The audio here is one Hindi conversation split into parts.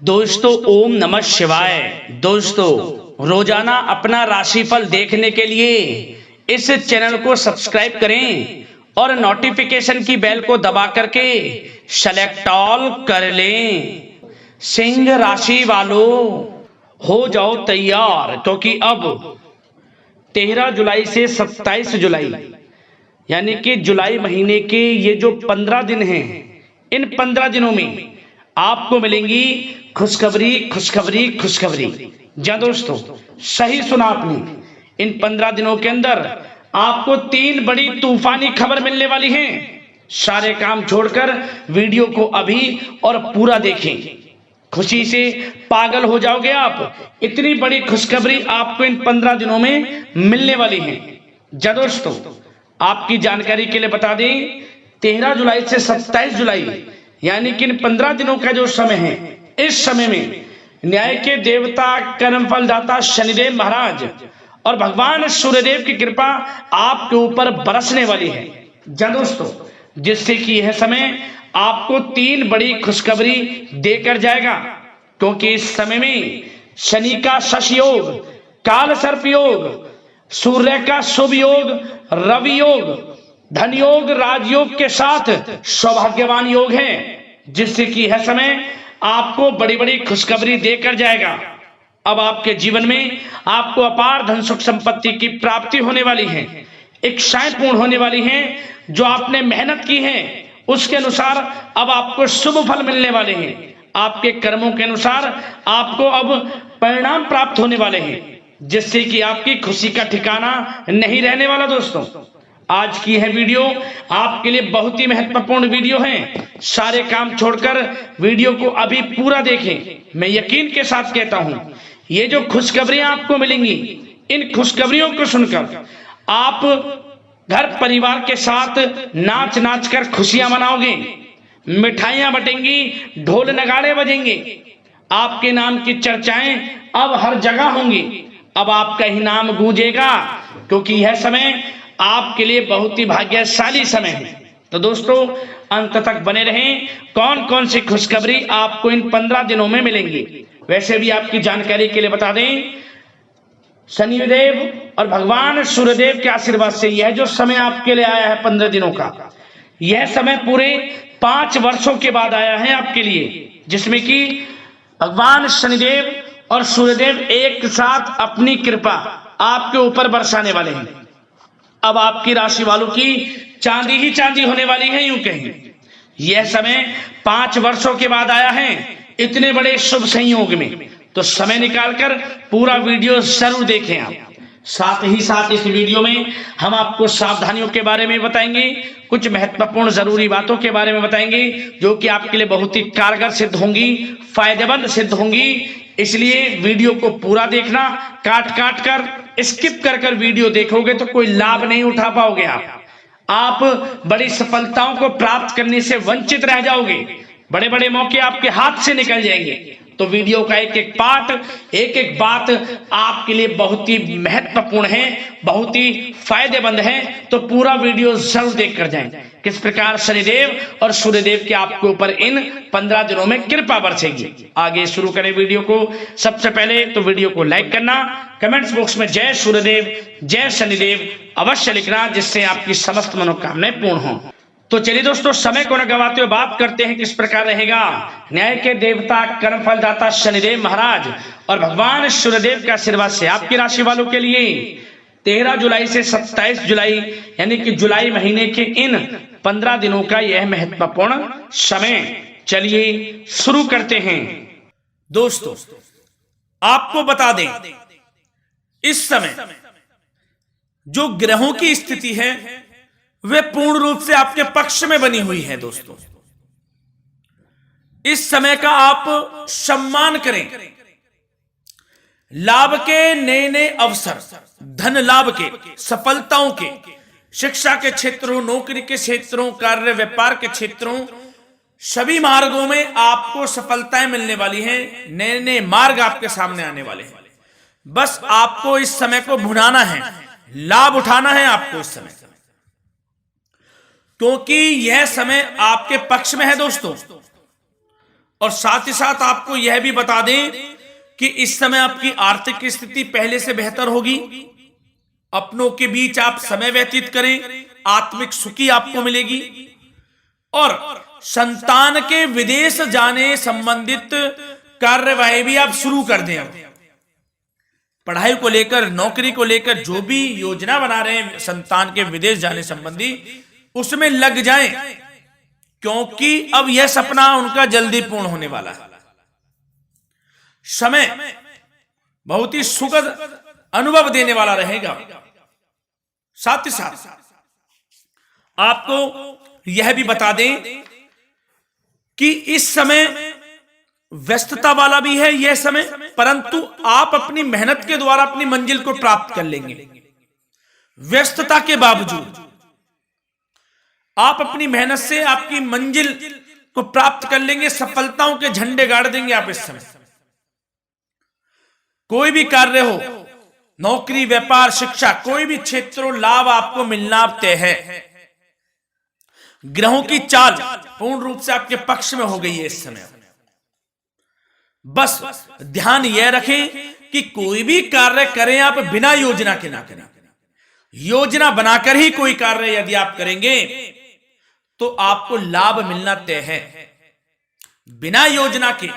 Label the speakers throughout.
Speaker 1: दोस्तों ओम नमः शिवाय। दोस्तों रोजाना अपना राशिफल देखने के लिए इस चैनल को सब्सक्राइब करें और नोटिफिकेशन की बेल को दबा करके सेलेक्ट ऑल कर लें। सिंह राशि वालों हो जाओ तैयार, क्योंकि अब 13 जुलाई से 27 जुलाई यानी कि जुलाई महीने के ये जो 15 दिन हैं, इन 15 दिनों में आपको मिलेंगी खुशखबरी खुशखबरी खुशखबरी। जी दोस्तों, सही सुना आपने। इन 15 दिनों के अंदर आपको 3 बड़ी तूफानी खबर मिलने वाली हैं। सारे काम छोड़कर वीडियो को अभी और पूरा देखें, खुशी से पागल हो जाओगे आप। इतनी बड़ी खुशखबरी आपको इन 15 दिनों में मिलने वाली है। जी दोस्तों, आपकी जानकारी के लिए बता दें, 13 जुलाई से 27 जुलाई यानी कि इन 15 दिनों का जो समय है, इस समय में न्याय के देवता कर्मफल दाता शनिदेव महाराज और भगवान सूर्यदेव की कृपा आपके ऊपर बरसने वाली है। जी दोस्तों, जिससे कि यह समय आपको 3 बड़ी खुशखबरी देकर जाएगा, क्योंकि इस समय में शनि का शश योग, काल सर्प योग, सूर्य का शुभ योग, रवि योग, धन योग, राजयोग के साथ सौभाग्यवान योग है, जिससे कि यह समय आपको बड़ी बड़ी खुशखबरी देकर जाएगा। अब आपके जीवन में आपको अपार धन सुख संपत्ति की प्राप्ति होने वाली है, इच्छाएं पूर्ण होने वाली हैं। जो आपने मेहनत की है उसके अनुसार अब आपको शुभ फल मिलने वाले हैं। आपके कर्मों के अनुसार आपको अब परिणाम प्राप्त होने वाले हैं, जिससे कि आपकी खुशी का ठिकाना नहीं रहने वाला। दोस्तों, आज की यह वीडियो आपके लिए बहुत ही महत्वपूर्ण वीडियो है। सारे काम छोड़कर वीडियो को अभी पूरा देखें। मैं यकीन के साथ कहता हूं, ये जो खुशखबरियां आपको मिलेंगी, इन खुशखबरियों को सुनकर आप घर परिवार के साथ नाच नाच कर खुशियां मनाओगे, मिठाइयां बटेंगी, ढोल नगाड़े बजेंगे, आपके नाम की चर्चाएं अब हर जगह होंगी। अब आपका ही नाम गूंजेगा, क्योंकि यह समय आपके लिए बहुत ही भाग्यशाली समय है। तो दोस्तों, अंत तक बने रहें। कौन कौन सी खुशखबरी आपको इन 15 दिनों में मिलेंगी। वैसे भी आपकी जानकारी के लिए बता दें, शनिदेव और भगवान सूर्यदेव के आशीर्वाद से यह जो समय आपके लिए आया है 15 दिनों का, यह समय पूरे 5 वर्षों के बाद आया है आपके लिए, जिसमें कि भगवान शनिदेव और सूर्यदेव एक साथ अपनी कृपा आपके ऊपर बरसाने वाले हैं। अब आपकी राशि वालों की चांदी ही चांदी होने वाली है, यूं कहें। यह समय 5 वर्षों के बाद आया है, इतने बड़े शुभ संयोग में। तो समय निकालकर पूरा वीडियो जरूर देखें आप। साथ ही साथ इस वीडियो में हम आपको सावधानियों के बारे में बताएंगे, कुछ महत्वपूर्ण जरूरी बातों के बारे में बताएंगे, जो कि आपके लिए बहुत ही कारगर सिद्ध होंगी, फायदेमंद सिद्ध होंगी। इसलिए वीडियो को पूरा देखना। काट काट कर, स्किप कर कर वीडियो देखोगे तो कोई लाभ नहीं उठा पाओगे। आप बड़ी सफलताओं को प्राप्त करने से वंचित रह जाओगे। बड़े बड़े मौके आपके हाथ से निकल जाएंगे। तो वीडियो का एक एक पार्ट, एक एक बात आपके लिए बहुत ही महत्वपूर्ण है, बहुत ही फायदेमंद है। तो पूरा वीडियो जरूर देख कर जाएं, किस प्रकार शनिदेव और सूर्यदेव के आपके ऊपर इन 15 दिनों में कृपा बरसेगी। आगे शुरू करें वीडियो को। सबसे पहले तो वीडियो को लाइक करना, कमेंट्स बॉक्स में जय सूर्यदेव जय शनिदेव अवश्य लिखना, जिससे आपकी समस्त मनोकामनाएं पूर्ण हों। तो चलिए दोस्तों, समय को न गवाते हुए बात करते हैं किस प्रकार रहेगा न्याय के देवता कर्मफल दाता शनिदेव महाराज और भगवान सूर्यदेव के आशीर्वाद से आपकी राशि वालों के लिए 13 जुलाई से 27 जुलाई यानी कि जुलाई महीने के इन 15 दिनों का यह महत्वपूर्ण समय। चलिए शुरू करते हैं।
Speaker 2: दोस्तों, आपको बता दें, इस समय जो ग्रहों की स्थिति है वे पूर्ण रूप से आपके पक्ष में बनी हुई है। दोस्तों, इस समय का आप सम्मान करें। लाभ के नए नए अवसर, धन लाभ के, सफलताओं के, शिक्षा के क्षेत्रों, नौकरी के क्षेत्रों, कार्य व्यापार के क्षेत्रों, सभी मार्गों में आपको सफलताएं मिलने वाली हैं। नए नए मार्ग आपके सामने आने वाले हैं। बस आपको इस समय को भुनाना है, लाभ उठाना है आपको इस समय, क्योंकि यह समय आपके पक्ष में है। दोस्तों, और साथ ही साथ आपको यह भी बता दें कि इस समय आपकी आर्थिक स्थिति पहले से बेहतर होगी। अपनों के बीच आप समय व्यतीत करें, आत्मिक सुखी आपको मिलेगी। और संतान के विदेश जाने संबंधित कार्यवाही भी आप शुरू कर दें। पढ़ाई को लेकर, नौकरी को लेकर जो भी योजना बना रहे हैं संतान के विदेश जाने संबंधी, उसमें लग जाएं, क्योंकि अब यह सपना उनका जल्दी पूर्ण होने वाला है। समय बहुत ही सुखद अनुभव देने वाला रहेगा। साथ ही साथ आपको यह भी बता दें कि इस समय व्यस्तता वाला भी है यह समय, परंतु आप अपनी मेहनत के द्वारा अपनी मंजिल को प्राप्त कर लेंगे। व्यस्तता के बावजूद आप अपनी मेहनत से आपकी मंजिल को प्राप्त कर लेंगे। सफलताओं के झंडे गाड़ देंगे आप इस समय। कोई भी कार्य हो, नौकरी, व्यापार, शिक्षा, कोई भी क्षेत्रों, लाभ आपको मिलना तय है। ग्रहों की चाल पूर्ण रूप से आपके पक्ष में हो गई है इस समय। बस ध्यान यह रखें कि कोई भी कार्य करें आप बिना योजना के ना करें। योजना बनाकर ही कोई कार्य यदि आप करेंगे तो आपको लाभ मिलना तय है। बिना योजना के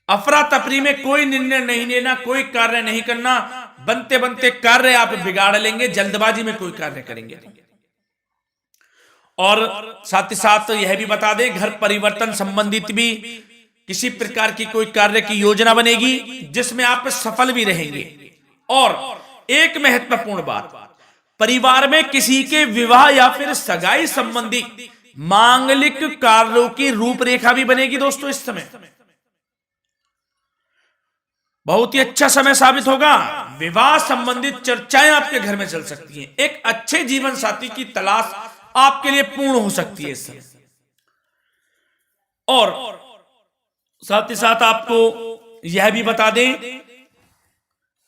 Speaker 2: अफरा तफरी में कोई निर्णय नहीं लेना, कोई कार्य नहीं करना। बनते बनते कार्य आप बिगाड़ लेंगे, जल्दबाजी में कोई कार्य करेंगे। और साथ ही साथ यह भी बता दें, घर परिवर्तन संबंधित भी किसी प्रकार की कोई कार्य की योजना बनेगी जिसमें आप सफल भी रहेंगे। और एक महत्वपूर्ण बात, परिवार में किसी के विवाह या फिर सगाई संबंधी मांगलिक कार्यों की रूपरेखा भी बनेगी दोस्तों। इस समय बहुत ही अच्छा समय साबित होगा। विवाह संबंधित चर्चाएं आपके घर में चल सकती हैं। एक अच्छे जीवन साथी की तलाश आपके लिए पूर्ण हो सकती है इस समय। और साथ ही साथ आपको यह भी बता दें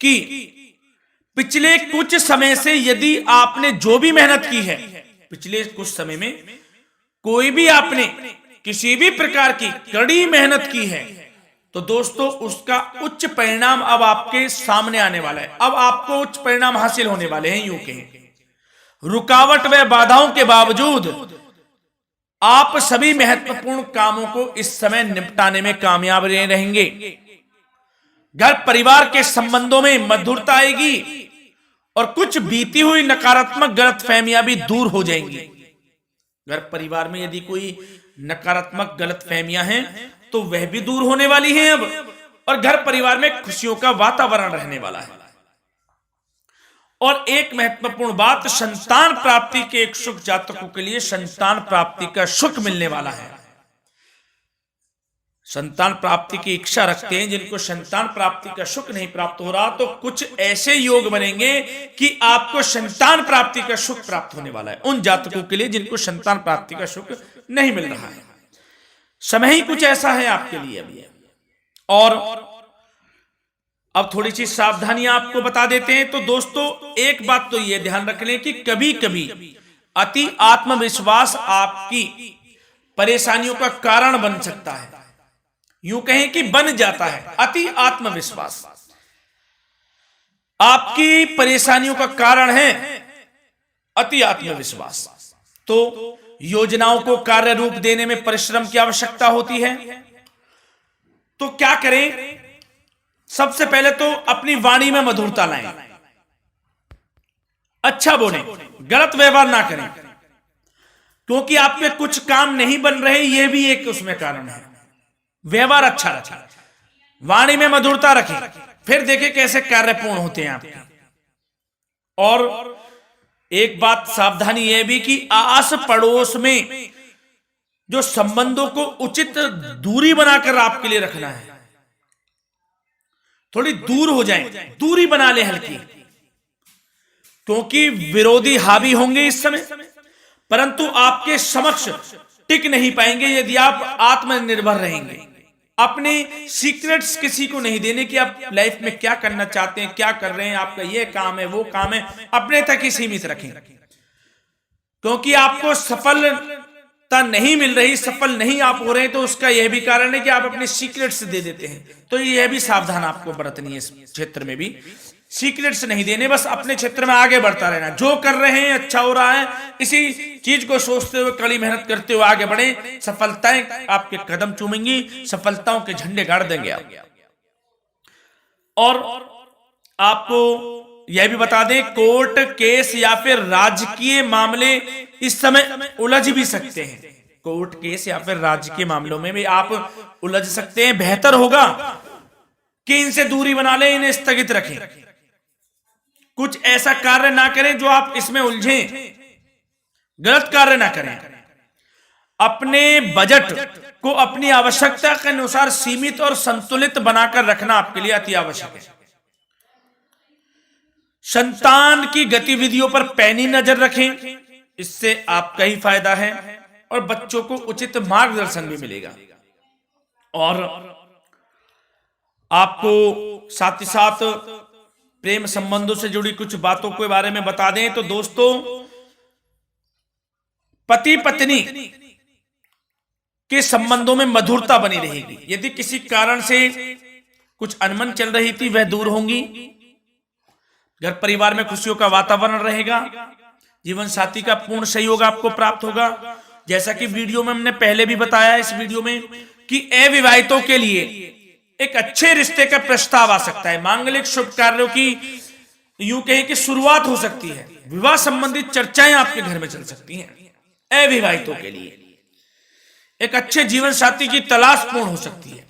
Speaker 2: कि पिछले कुछ समय से यदि आपने जो भी मेहनत की है, पिछले कुछ समय में कोई भी आपने किसी भी प्रकार की कड़ी मेहनत की है, तो दोस्तों उसका उच्च परिणाम अब आपके सामने आने वाला है। अब आपको उच्च परिणाम हासिल होने वाले हैं। यूं कहें रुकावट व बाधाओं के बावजूद आप सभी महत्वपूर्ण कामों को इस समय निपटाने में कामयाब रहेंगे। घर परिवार के संबंधों में मधुरता आएगी और कुछ बीती हुई नकारात्मक गलतफहमियां भी दूर हो जाएंगी। घर परिवार में यदि कोई नकारात्मक गलतफहमियां हैं तो वह भी दूर होने वाली हैं अब, और घर परिवार में खुशियों का वातावरण रहने वाला है। और एक महत्वपूर्ण बात, संतान प्राप्ति के इच्छुक जातकों के लिए संतान प्राप्ति का सुख मिलने वाला है। संतान प्राप्ति की इच्छा रखते हैं जिनको संतान प्राप्ति का सुख नहीं प्राप्त हो रहा, तो कुछ ऐसे योग बनेंगे कि आपको संतान प्राप्ति का सुख प्राप्त होने वाला है। उन जातकों के लिए जिनको संतान प्राप्ति का सुख नहीं मिल रहा है, समय ही कुछ ऐसा है आपके लिए अभी। और अब थोड़ी सी सावधानियां आपको बता देते हैं। तो दोस्तों एक बात तो यह ध्यान रख लें कि कभी कभी अति आत्मविश्वास आपकी परेशानियों का कारण बन सकता है। यूं कहें कि बन जाता है। अति आत्मविश्वास आपकी परेशानियों का कारण है। अति आत्मविश्वास तो योजनाओं को कार्य रूप देने में परिश्रम की आवश्यकता होती है। तो क्या करें? सबसे पहले तो अपनी वाणी में मधुरता लाएं, अच्छा बोलें, गलत व्यवहार ना करें, क्योंकि आप पे कुछ काम नहीं बन रहे, यह भी एक उसमें कारण है। व्यवहार अच्छा रखें, वाणी में मधुरता रखें, फिर देखें कैसे कार्य पूर्ण होते हैं आपके। और एक बात सावधानी यह भी कि आस पड़ोस में जो संबंधों को उचित दूरी बनाकर आपके लिए रखना है। थोड़ी दूर हो जाएं, दूरी बना ले हल्की, क्योंकि विरोधी हावी होंगे इस समय, परंतु आपके समक्ष टिक नहीं पाएंगे यदि आप आत्मनिर्भर रहेंगे। अपने सीक्रेट्स किसी को नहीं देने कि आप लाइफ में क्या करना चाहते हैं, क्या कर रहे हैं, आपका ये काम है, वो काम है, अपने तक ही सीमित रखें, क्योंकि आपको सफल नहीं मिल रही, सफल नहीं आप हो रहे, तो उसका यह भी कारण है कि आप अपने सीक्रेट्स दे देते हैं। तो यह भी सावधान आपको बरतनी है, इस क्षेत्र में भी सीक्रेट्स नहीं देने, बस अपने क्षेत्र में आगे बढ़ता रहना। जो कर रहे हैं अच्छा हो रहा है, इसी चीज को सोचते हुए कड़ी मेहनत करते हुए आगे बढ़े। सफलताएं आपके कदम चूमेंगी, सफलताओं के झंडे गाड़ देंगे आप। और आपको यह भी बता दें, कोर्ट केस या फिर राजकीय मामले इस समय उलझ भी सकते हैं। कोर्ट केस या फिर राजकीय मामलों में भी आप उलझ सकते हैं। बेहतर होगा कि इनसे दूरी बना लें, इन्हें स्थगित रखें, कुछ ऐसा कार्य ना करें जो आप इसमें उलझें, गलत कार्य ना करें। अपने बजट को अपनी आवश्यकता के अनुसार सीमित और संतुलित बनाकर रखना आपके लिए अति आवश्यक है। संतान की गतिविधियों पर पैनी नजर रखें, इससे आपका ही फायदा है और बच्चों को उचित मार्गदर्शन भी मिलेगा। और आपको साथ ही साथ प्रेम संबंधों से जुड़ी कुछ बातों के बारे में बता दें तो दोस्तों, पति पत्नी के संबंधों में मधुरता बनी रहेगी। यदि किसी कारण से कुछ अनबन चल रही थी, वह दूर होंगी। घर परिवार में खुशियों का वातावरण रहेगा। जीवन साथी का पूर्ण सहयोग आपको प्राप्त होगा। जैसा कि वीडियो में हमने पहले भी बताया, इस वीडियो में, कि अविवाहितों के लिए एक अच्छे रिश्ते का प्रस्ताव आ सकता है। मांगलिक शुभ कार्यों की यूं कहें कि शुरुआत हो सकती है। विवाह संबंधित चर्चाएं आपके घर में चल सकती हैं। अविवाहितों के लिए एक अच्छे जीवन साथी की तलाश पूर्ण हो सकती है।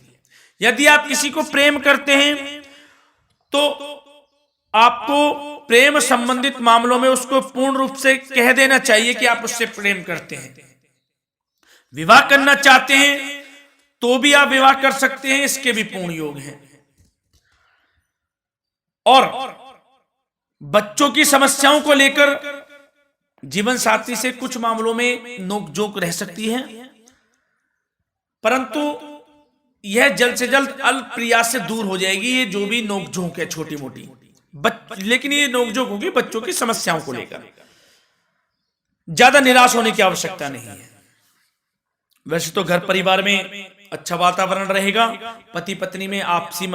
Speaker 2: यदि आप किसी को प्रेम करते हैं तो आपको प्रेम संबंधित मामलों में उसको पूर्ण रूप से कह देना चाहिए कि आप उससे प्रेम करते हैं। विवाह करना चाहते हैं तो भी आप विवाह कर सकते हैं, इसके भी पूर्ण योग हैं। और बच्चों की समस्याओं को लेकर जीवन साथी से कुछ मामलों में नोकझोंक रह सकती है, परंतु यह जल्द से जल्द अल्प प्रयास से दूर हो जाएगी। ये जो भी नोकझोंक है छोटी मोटी, लेकिन ये नोकझोंक होगी बच्चों की समस्याओं को लेकर। ज्यादा निराश होने की आवश्यकता नहीं है। वैसे तो घर परिवार में अच्छा वातावरण रहेगा। पति पत्नी में आपसी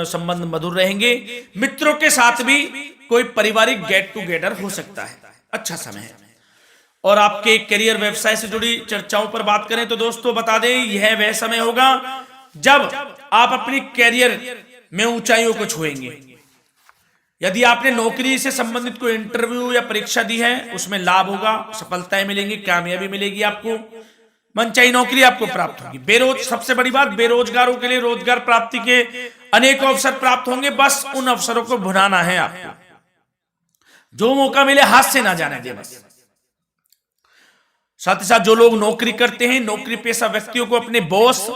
Speaker 2: संबंध मधुर रहेंगे। मित्रों के साथ भी कोई पारिवारिक गेट टुगेदर हो सकता है। अच्छा समय है। और आपके करियर व्यवसाय से जुड़ी चर्चाओं पर बात करें तो दोस्तों बता दें, यह वह समय होगा जब आप अपनी करियर में ऊंचाइयों को छुएंगे। यदि आपने नौकरी से संबंधित कोई इंटरव्यू या परीक्षा दी है, उसमें लाभ होगा, सफलताएं मिलेंगी, कामयाबी मिलेगी, आपको मनचाही नौकरी आपको प्राप्त होगी। सबसे बड़ी बात, बेरोजगारों के लिए रोजगार प्राप्ति के अनेक अवसर प्राप्त होंगे। बस उन अवसरों को भुनाना है आपको। जो मौका मिले हाथ से ना जाने दे बस। साथ ही साथ जो लोग नौकरी करते हैं, नौकरी पेशा व्यक्तियों को अपने बॉस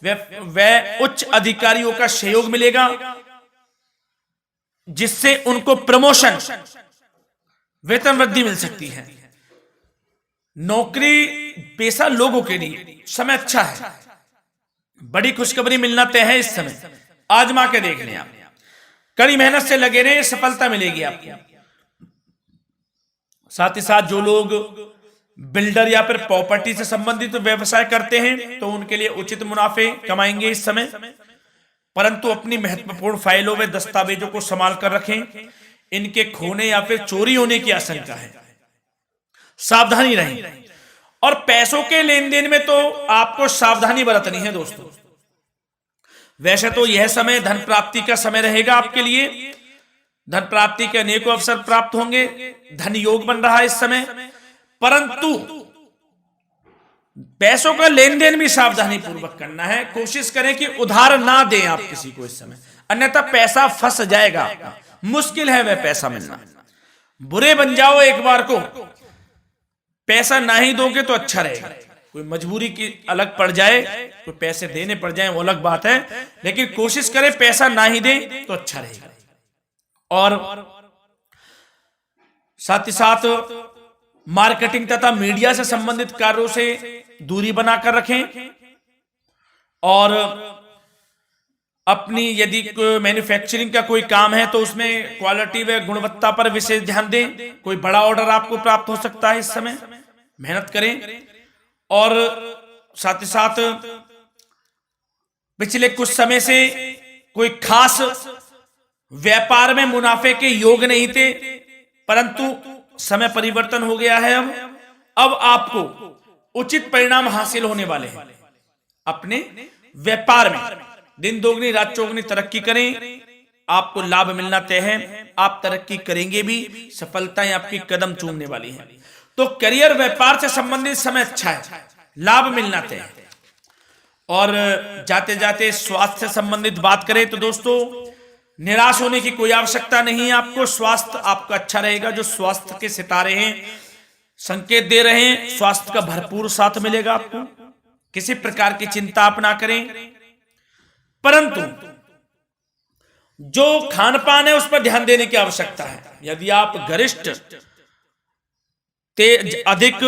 Speaker 2: व उच्च अधिकारियों का सहयोग मिलेगा, जिससे उनको प्रमोशन, वेतन वृद्धि मिल सकती है। नौकरी पेशा लोगों के लिए समय अच्छा है। बड़ी खुशखबरी मिलना तय है इस समय। आजमा के देख लें आप। कड़ी मेहनत से लगे रहे, सफलता मिलेगी आपको। साथ ही साथ जो लोग बिल्डर या फिर प्रॉपर्टी से संबंधित व्यवसाय करते हैं तो उनके लिए उचित मुनाफे कमाएंगे इस समय, परंतु अपनी महत्वपूर्ण फाइलों व दस्तावेजों को संभाल कर रखें। इनके खोने या फिर चोरी होने की आशंका है, सावधानी रहें। और पैसों के लेन देन में तो आपको सावधानी बरतनी है दोस्तों। वैसे तो यह समय धन प्राप्ति का समय रहेगा आपके लिए। धन प्राप्ति के अनेकों अवसर प्राप्त होंगे। धन योग बन रहा है इस समय, परंतु पैसों का लेन देन भी सावधानी पूर्वक करना है। कोशिश करें कि उधार ना दें आप किसी को इस समय, अन्यथा पैसा फंस जाएगा आपका। मुश्किल है वह पैसा मिलना। बुरे बन जाओ एक बार को, पैसा ना ही दोगे तो अच्छा रहेगा। कोई मजबूरी की अलग पड़ जाए, कोई पैसे देने पड़ जाए वो अलग बात है, लेकिन कोशिश करें पैसा ना ही दें तो अच्छा रहेगा। और साथ ही साथ मार्केटिंग तथा मीडिया से संबंधित कार्यों से दूरी बनाकर रखें। और अपनी यदि मैन्युफैक्चरिंग का कोई काम है तो उसमें क्वालिटी व गुणवत्ता पर विशेष ध्यान दें। कोई बड़ा ऑर्डर आपको प्राप्त हो सकता है इस समय, मेहनत करें। और साथ ही साथ पिछले कुछ समय से कोई खास व्यापार में मुनाफे के योग नहीं थे, परंतु समय परिवर्तन हो गया है। अब आपको उचित परिणाम हासिल होने वाले हैं। अपने व्यापार में दिन दोगुनी रात चौगुनी तरक्की करें, आपको लाभ मिलना तय है। आप तरक्की करेंगे भी, सफलताएं आपकी कदम चूमने वाली हैं। तो करियर व्यापार से संबंधित समय अच्छा है, लाभ मिलना तय है। और जाते जाते स्वास्थ्य से संबंधित बात करें तो दोस्तों, निराश होने की कोई आवश्यकता नहीं है। आपको स्वास्थ्य आपका अच्छा रहेगा। जो स्वास्थ्य के सितारे हैं संकेत दे रहे हैं, स्वास्थ्य का भरपूर साथ मिलेगा आपको। किसी प्रकार की चिंता आप ना करें, परंतु जो खान पान है उस पर ध्यान देने की आवश्यकता है। यदि आप गरिष्ठ अधिक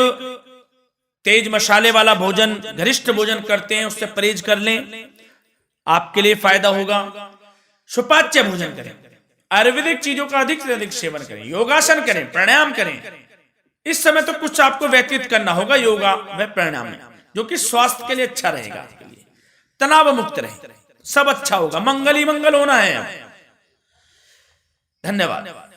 Speaker 2: तेज मसाले वाला भोजन, गरिष्ठ भोजन करते हैं, उससे परहेज कर लें, आपके लिए फायदा होगा। सुपाच्य भोजन करें, आयुर्वेदिक चीजों का अधिक से अधिक सेवन करें, योगासन करें, प्राणायाम करें। इस समय तो कुछ आपको व्यतीत करना होगा योगा व प्राणायाम में, जो कि स्वास्थ्य के लिए अच्छा रहेगा। आपके लिए तनाव मुक्त रहे, सब अच्छा होगा। मंगल ही मंगल होना है। धन्यवाद।